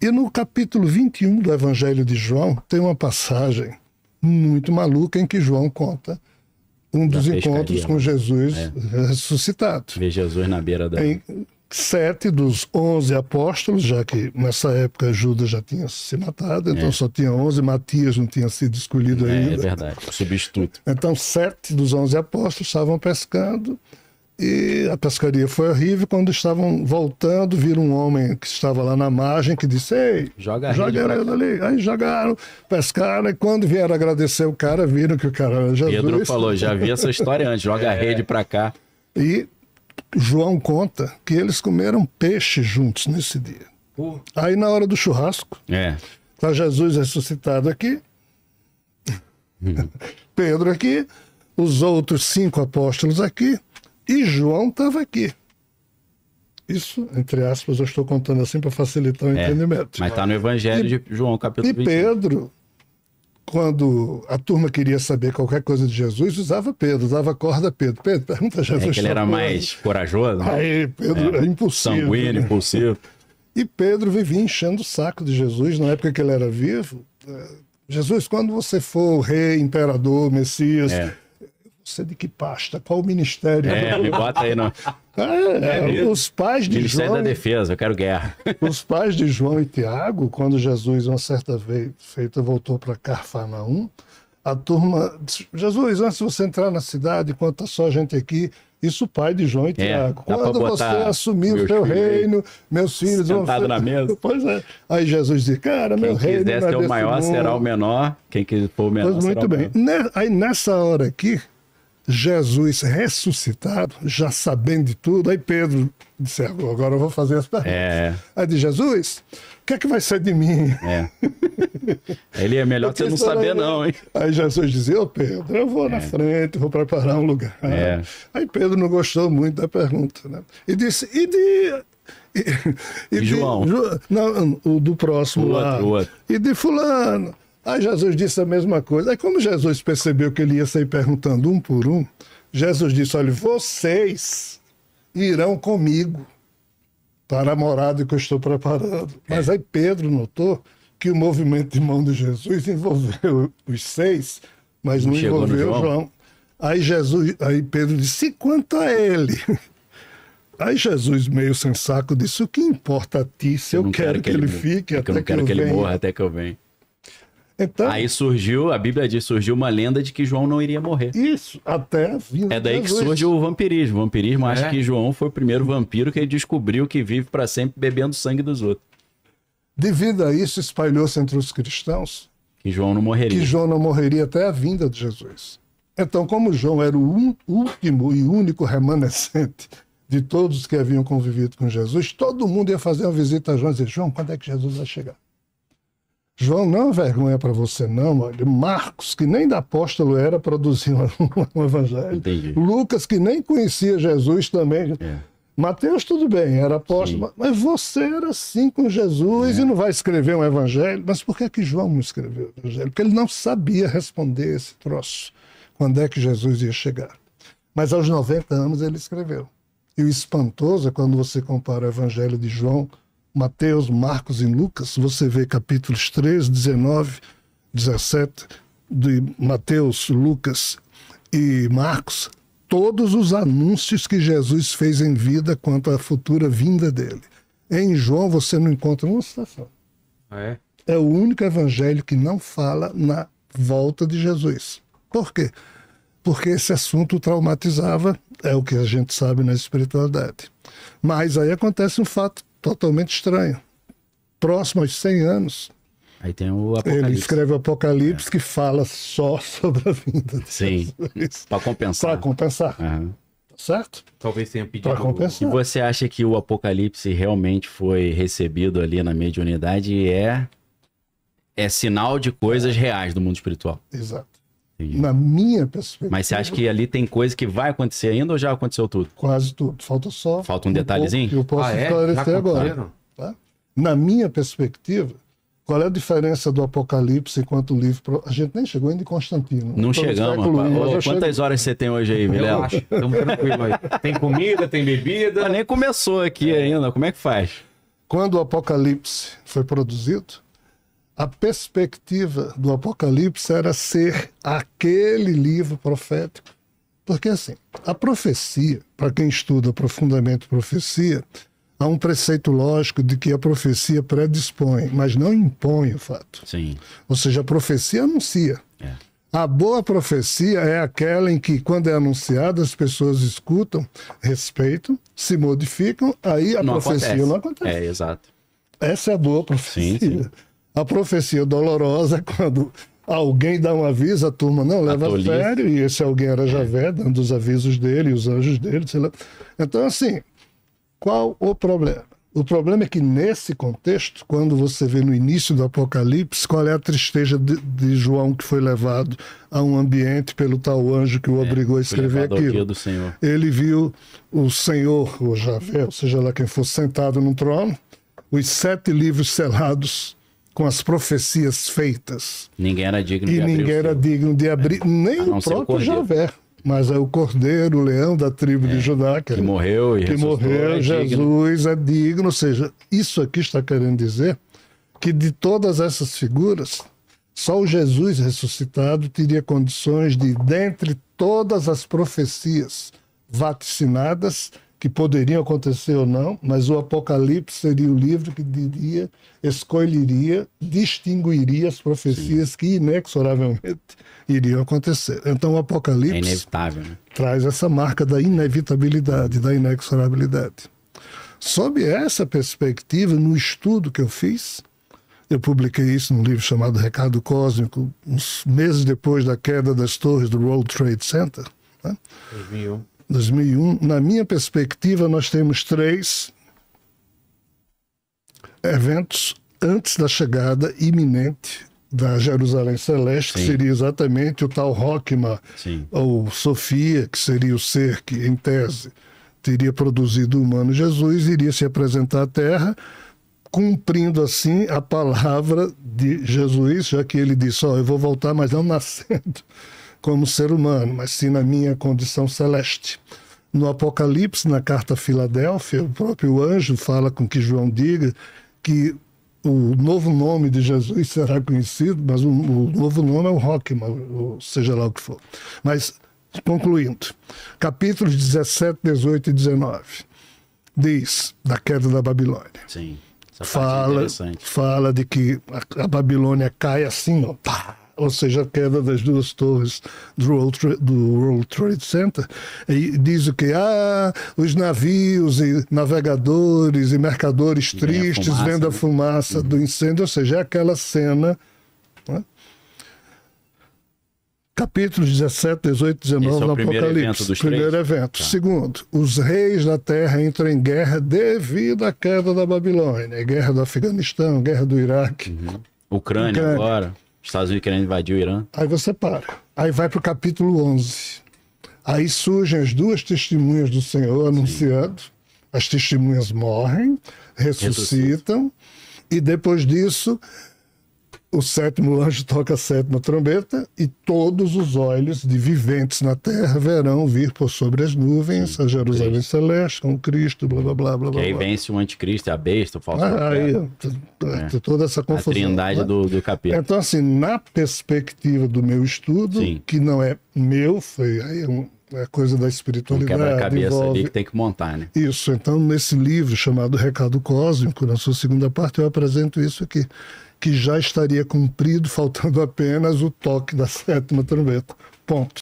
E no capítulo 21 do Evangelho de João, tem uma passagem muito maluca em que João conta um dos encontros com Jesus ressuscitado. Ver Jesus na beira da... 7 dos 11 apóstolos, já que nessa época Judas já tinha se matado, então só tinha 11, Matias não tinha sido escolhido ainda. É verdade, substituto. Então 7 dos 11 apóstolos estavam pescando e a pescaria foi horrível. Quando estavam voltando, viram um homem que estava lá na margem que disse: ei, joga ali. Aí jogaram, pescaram, e quando vieram agradecer o cara, viram que o cara era Jesus. Pedro falou, já vi essa história antes, joga a rede para cá. E João conta que eles comeram peixe juntos nesse dia. Aí na hora do churrasco, tá Jesus ressuscitado aqui, Pedro aqui, os outros 5 apóstolos aqui, e João estava aqui. Isso, entre aspas, eu estou contando assim para facilitar o entendimento. Mas está no Evangelho de João, capítulo 21. E Pedro, quando a turma queria saber qualquer coisa de Jesus, usava Pedro, usava a corda Pedro. Pedro, pergunta a Jesus. Que ele era mais corajoso. Aí Pedro era impulsivo. Sanguíneo, impulsivo. E Pedro vivia enchendo o saco de Jesus na época que ele era vivo. Jesus, quando você for rei, imperador, Messias, você de que pasta? Qual o ministério? Me bota aí no... Os pais de Ministério João... da Defesa, eu quero guerra. Os pais de João e Tiago, quando Jesus, uma certa feita, voltou para Cafarnaum, a turma disse: Jesus, antes de você entrar na cidade, enquanto está só a gente aqui, isso o pai de João e Tiago. Quando você assumir o teu reino, meus filhos vão... Sentado na mesa. Pois é. Aí Jesus disse: cara, meu reino... Quem quiser ser o maior será o menor, quem for o menor será o maior. Muito bem. Aí nessa hora aqui, Jesus ressuscitado, já sabendo de tudo, aí Pedro disse: agora eu vou fazer as perguntas. Aí disse: Jesus, o que é que vai ser de mim? Ele é melhor você não saber não, hein? Aí Jesus dizia: ô Pedro, eu vou na frente, vou preparar um lugar. Aí Pedro não gostou muito da pergunta, né? E disse: e João? Não, o do próximo lá. E de fulano. Aí Jesus disse a mesma coisa. Aí como Jesus percebeu que ele ia sair perguntando um por um, Jesus disse: olha, vocês irão comigo para a morada que eu estou preparando. Mas aí Pedro notou que o movimento de mão de Jesus envolveu os 6, mas não envolveu João. Aí Pedro disse: e quanto a ele? Aí Jesus, meio sem saco, disse: o que importa a ti se eu quero que ele fique até que eu venha? Eu não quero que ele morra até que eu venha. Então, aí surgiu, a Bíblia diz, surgiu uma lenda de que João não iria morrer. Isso, até a vinda É daí que surge o vampirismo. O vampirismo acha que João foi o primeiro vampiro que ele descobriu que vive para sempre bebendo sangue dos outros. Devido a isso, espalhou-se entre os cristãos que João não morreria. Que João não morreria até a vinda de Jesus. Então, como João era o último e único remanescente de todos que haviam convivido com Jesus, todo mundo ia fazer uma visita a João e dizer: João, quando é que Jesus vai chegar? João, não é vergonha para você, não. Olha, Marcos, que nem da apóstolo era, produziu um evangelho. Entendi. Lucas, que nem conhecia Jesus também. Mateus, tudo bem, era apóstolo. Mas você era assim com Jesus e não vai escrever um evangelho. Mas por que João não escreveu o evangelho? Porque ele não sabia responder esse troço. Quando é que Jesus ia chegar? Mas aos 90 anos ele escreveu. E o espantoso é quando você compara o evangelho de João, Mateus, Marcos e Lucas, você vê capítulos 13, 19, 17 de Mateus, Lucas e Marcos, todos os anúncios que Jesus fez em vida quanto à futura vinda dele. Em João você não encontra uma citação. É o único evangelho que não fala na volta de Jesus. Por quê? Porque esse assunto traumatizava, é o que a gente sabe na espiritualidade. Mas aí acontece um fato totalmente estranho. Próximo aos 100 anos, aí tem o Apocalipse. Ele escreve o Apocalipse que fala só sobre a vinda de Jesus. Para compensar. Para compensar. Certo? Talvez tenha pedido. Para compensar. E você acha que o Apocalipse realmente foi recebido ali na mediunidade e é sinal de coisas reais do mundo espiritual? Exato. Entendi. Na minha perspectiva... Mas você acha que ali tem coisa que vai acontecer ainda ou já aconteceu tudo? Quase tudo. Falta um detalhezinho? Eu posso esclarecer agora. Tá? Na minha perspectiva, qual é a diferença do Apocalipse enquanto livro... A gente nem chegou ainda em Constantino. Não chegamos, rapaz. Quantas horas você tem hoje aí, Vilela? Estamos tranquilos aí. Tem comida, tem bebida. Mas nem começou aqui ainda. Como é que faz? quando o Apocalipse foi produzido, a perspectiva do Apocalipse era ser aquele livro profético. Porque, assim, a profecia, para quem estuda profundamente profecia, há um preceito lógico de que a profecia predispõe, mas não impõe o fato. Sim. Ou seja, a profecia anuncia. É. A boa profecia é aquela em que, quando é anunciada, as pessoas escutam, respeitam, se modificam, aí a profecia não acontece. É, exato. Essa é a boa profecia. Sim, sim. A profecia dolorosa é quando alguém dá um aviso, a turma não leva a sério, e esse alguém era Javé, dando os avisos dele, os anjos dele, sei lá. Então, assim, qual o problema? O problema é que, nesse contexto, quando você vê no início do Apocalipse, qual é a tristeza de João, que foi levado a um ambiente pelo tal anjo que o obrigou a escrever aquilo. Do Senhor. Ele viu o Senhor, o Javé, ou seja lá quem fosse, sentado num trono, os 7 livros selados com as profecias feitas. Ninguém era digno e de abrir. Ninguém era digno de abrir, nem o próprio Javé. Mas é o Cordeiro, o leão da tribo de Judá, que morreu e morreu, Jesus é digno. Ou seja, isso aqui está querendo dizer que de todas essas figuras, só o Jesus ressuscitado teria condições de, dentre todas as profecias vaticinadas, que poderiam acontecer ou não, mas o Apocalipse seria o livro que diria, escolheria, distinguiria as profecias que inexoravelmente iriam acontecer. Então o Apocalipse inevitável, né? Traz essa marca da inevitabilidade, da inexorabilidade. Sob essa perspectiva, no estudo que eu fiz, eu publiquei isso num livro chamado Recado Cósmico, uns meses depois da queda das torres do World Trade Center, né? 2001. Na minha perspectiva, nós temos 3 eventos antes da chegada iminente da Jerusalém Celeste, que seria exatamente o tal Roquima, ou Sofia, que seria o ser que, em tese, teria produzido o humano Jesus, iria se apresentar à Terra, cumprindo assim a palavra de Jesus, já que ele disse, eu vou voltar, mas não nascendo como ser humano, mas sim na minha condição celeste. No Apocalipse, na carta a Filadélfia, o próprio anjo fala com que João diga que o novo nome de Jesus será conhecido, mas o novo nome é o Roquima, ou seja lá o que for. Mas, concluindo, capítulos 17, 18 e 19, diz da queda da Babilônia. Sim, fala de que a Babilônia cai assim, ó, pá, ou seja, a queda das 2 torres do World Trade Center, e diz o que? Os navios e navegadores e mercadores tristes vendo a fumaça do incêndio, ou seja, é aquela cena, né? Capítulos 17, 18 e 19 no Apocalipse. Primeiro evento. Segundo, os reis da terra entram em guerra devido à queda da Babilônia. Guerra do Afeganistão, guerra do Iraque. Ucrânia agora. Estados Unidos querendo invadir o Irã. Aí você para. Aí vai para o capítulo 11. Aí surgem as 2 testemunhas do Senhor anunciando. As testemunhas morrem, ressuscitam. E depois disso, o 7º anjo toca a 7ª trombeta e todos os olhos de viventes na terra verão vir por sobre as nuvens a Jerusalém Celeste com Cristo, blá, blá, blá, blá, blá. E aí vence o anticristo, a besta, o falso profeta. Toda essa confusão. A trindade, né? do capítulo. Então, assim, na perspectiva do meu estudo, que não é meu, foi aí é coisa da espiritualidade. Um quebra-cabeça ali que tem que montar, né? Isso. Então, nesse livro chamado Recado Cósmico, na sua segunda parte, eu apresento isso aqui, que já estaria cumprido, faltando apenas o toque da 7ª trombeta. Ponto.